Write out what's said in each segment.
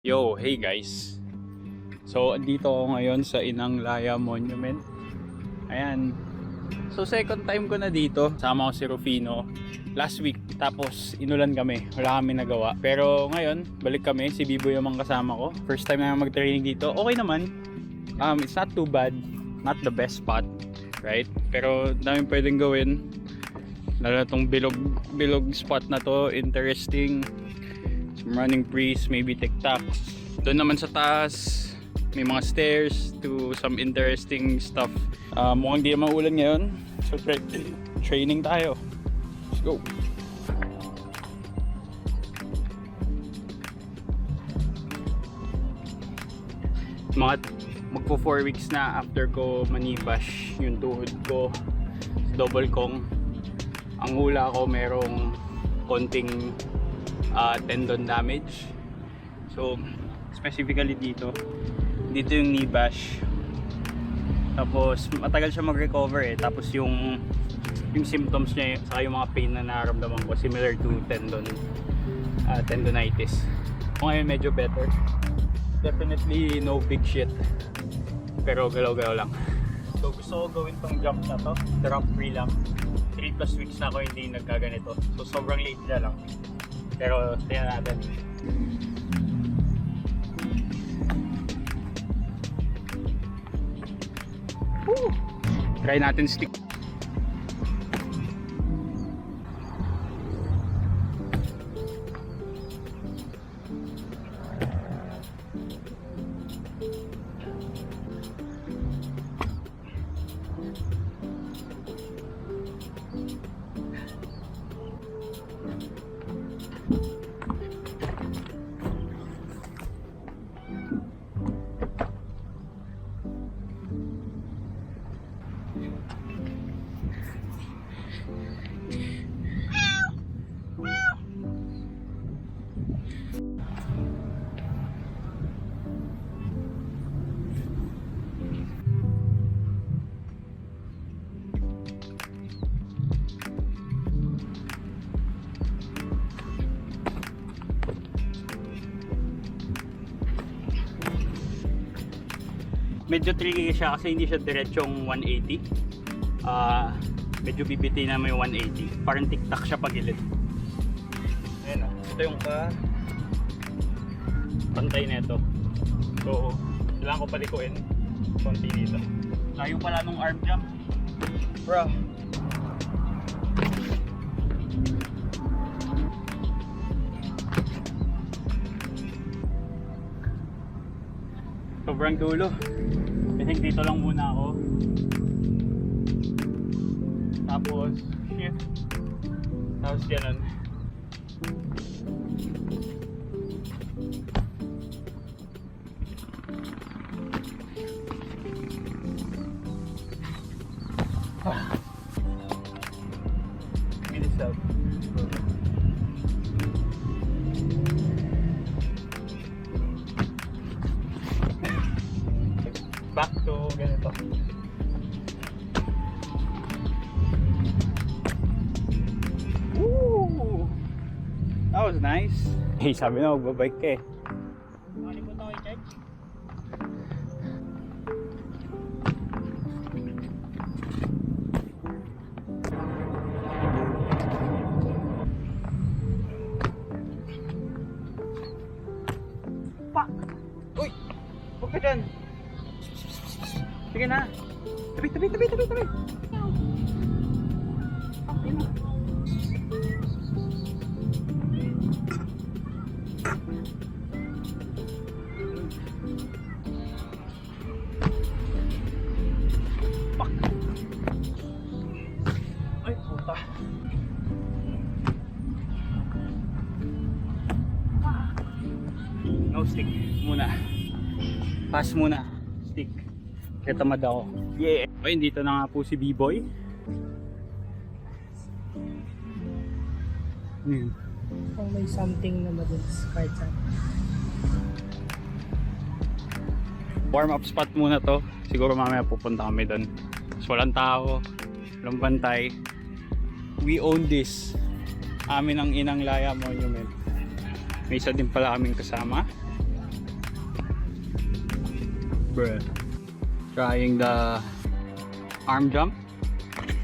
Yo, hey guys. So, andito ako ngayon sa Inang Laya Monument. Ayan. So, second time ko na dito. Sama ko si Rufino last week. Tapos, inulan kami. Wala kami nagawa. Pero ngayon, balik kami. Si Bibo yung mga kasama ko. First time na mag-training dito. Okay naman. It's not too bad. Not the best spot. Right? Pero, daming pwedeng gawin. Lalo na tong bilog spot na to. Interesting. Some running breeze, maybe TikToks. Doon naman sa taas, may mga stairs to some interesting stuff. Mukhang di naman ulan ngayon. So training tayo. Let's go. Magpo 4 weeks na after ko manibash yung tuhod ko sa double kong. Ang hula ko merong konting tendon damage. So specifically dito yung knee bash. Tapos matagal siya mag-recover eh. Tapos yung symptoms niya saka yung mga pain na nararamdaman ko similar to tendonitis. Ngayon medyo better. Definitely no big shit, pero galaw-galaw lang. So gusto ko gawin tong jump na to, drop free lang. 3+ weeks na ako hindi nagkaganito. So sobrang late na lang. Pero tingnan natin. Woo! Try natin stick. Medyo tricky siya kasi hindi siya diretsong 180. Medyo bibiti na may 180. Parang tiktak siya pagilid. Ayan o. Ito yung pantay na ito. So, kailangan ko palikuin. Konti dito. Layo pala nung arm jump. Bro. Sobrang dulo. I think dito lang muna ako. Tapos shift. Tapos ganun. Give this up. Back to ganito. Woo! That was nice. Hey, sabi na magbabike ka eh. Ano po ito i-charge? Pak! Uy! Huwag ka dyan! Sige na. Tabi. Okay na. Fuck. Ay, puta. No stick muna. Pass muna. Stick. Kaya tamad ako. Yeah! Okay, dito na nga po si B-Boy. Kung may something na madalas kahit saan. Warm up spot muna to. Siguro mamaya pupunta kami doon. So, walang tao, walang bantay. We own this. Amin ang Inang Laya Monument. May isa din pala kaming kasama. Bruh. Trying the arm jump.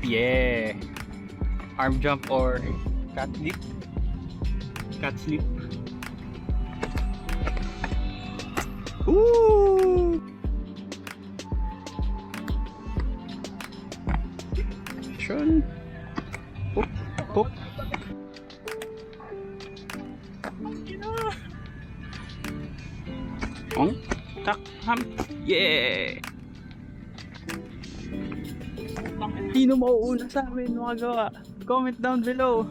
Yeah. Arm jump or cat leap. Cat sleep. Ooh. Action. Hop, hop. Oh, tak, ham. Yeah. Sino mauuna sa amin mga gawa? Comment down below.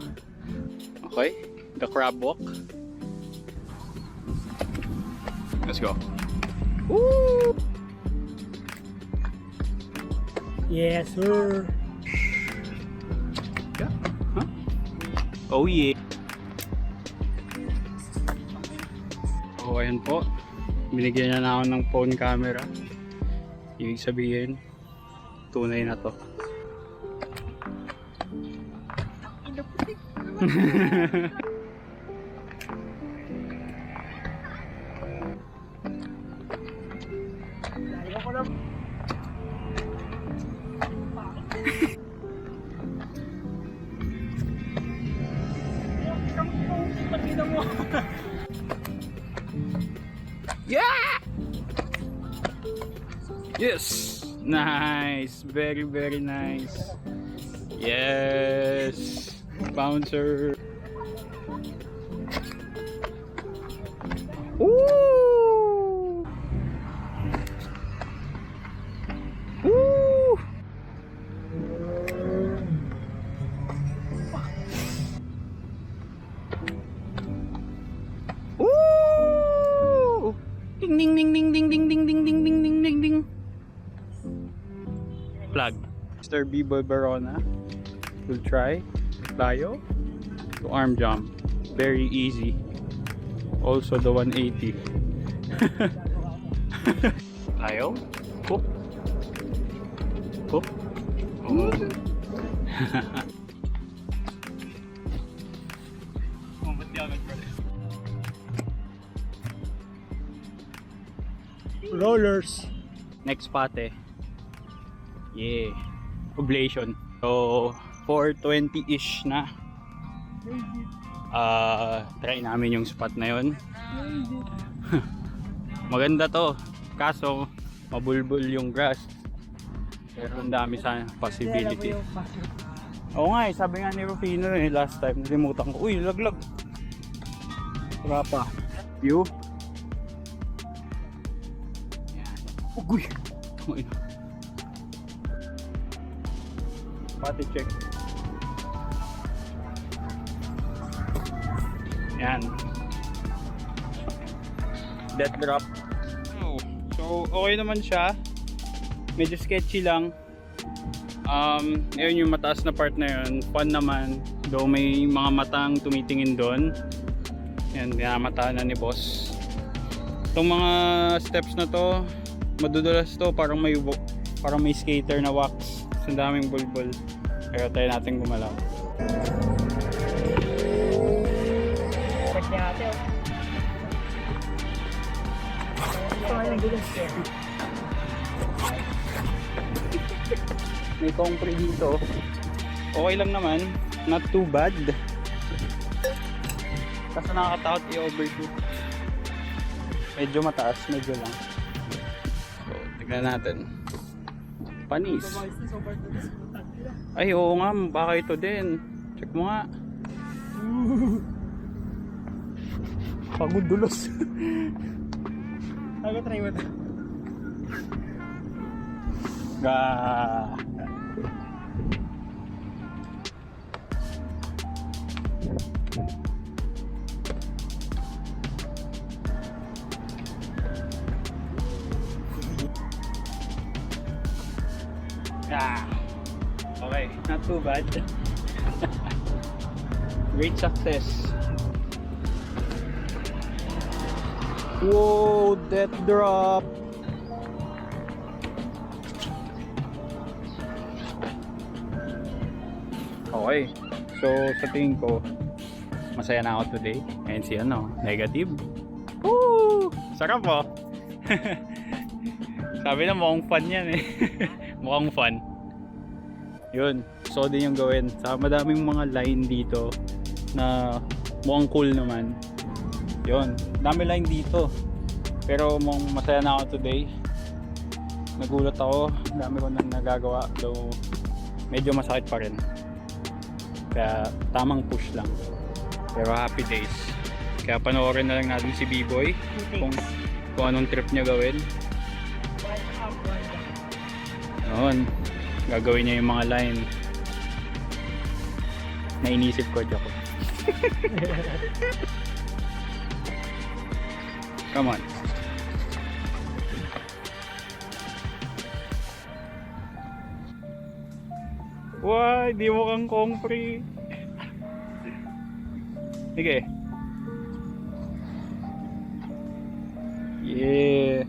Okay, the crab walk. Let's go. Woo! Yes, sir. Yeah. Huh? Oh yeah. So ayan po. Binigyan na ako ng phone camera. Ibig sabihin, tunay na to. Yeah! Yes! Nice! Very, very nice. Yes! Bouncer! Woo! Woo! Woo! Ding ding ding ding ding ding ding ding ding ding ding ding ding. Flag. Mr. B-Boy Barona will try tayo to arm jump. Very easy. Also the 180. Tayo. Hoop. Hoop. Oh. Rollers. Next pate. Yeah. Oblation. So 420-ish na. Try namin yung spot na yun. Maganda to. Kaso mabulbul yung grass. Pero ang dami sa possibility. Oo nga eh, sabi nga ni Rufino eh, last time, nalimutan ko. Uy, laglag. Wala pa. View. Uy! Uy. Pati check. Yan. Death drop. So, okay naman siya. Medyo sketchy lang. Ayun yung mataas na part na yun. Fun naman. Though may mga matang tumitingin doon. Yan, pinamataan na ni boss. Itong mga steps na to, madudulas to. Parang may skater na wax. Ang daming bulbul. Kaya tayo natin gumalaw. Check niya ate. May concrete dito. Okay lang naman. Not too bad. Kaso nakakatakot i-overshoot. Medyo mataas, medyo lang. So, tignan natin. Panis. Ay, oo nga. Baka ito din. Check mo nga. Pagod dulos. Ako try mo ito. Okay, not too bad. Great success. Whoa, death drop. Okay, so sa tingin ko masaya na ako today. And si negative. Woo! Sarap po. Sabi na mukhang fun yan eh. Mukhang fun. Yun, so din yung gawin. Sa madaming mga line dito na mukhang cool naman. Yun, dami line dito. Pero mukhang masaya na ako today. Nagulat ako, dami ko nang nagagawa. Though medyo masakit pa rin. Kaya tamang push lang. Pero happy days. Kaya panoorin na lang natin si B-Boy kung anong trip niya gawin. Noon, gagawin niya yung mga line na inisip ko, joke. Come on. Why, di mo kang compre. Sige. Yeah.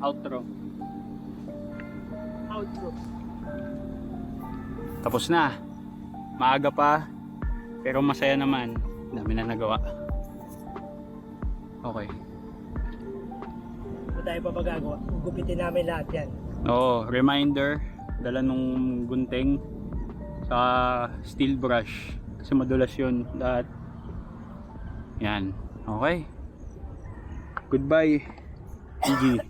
Outro. Tapos na. Maaga pa. Pero masaya naman. Dami na nagawa. Okay. Hindi tayo pa magagawa. Gugupitin namin lahat yan. Oo, reminder. Dala nung gunting sa steel brush. Kasi madulas yun. Lahat. Yan. Okay. Goodbye. GG.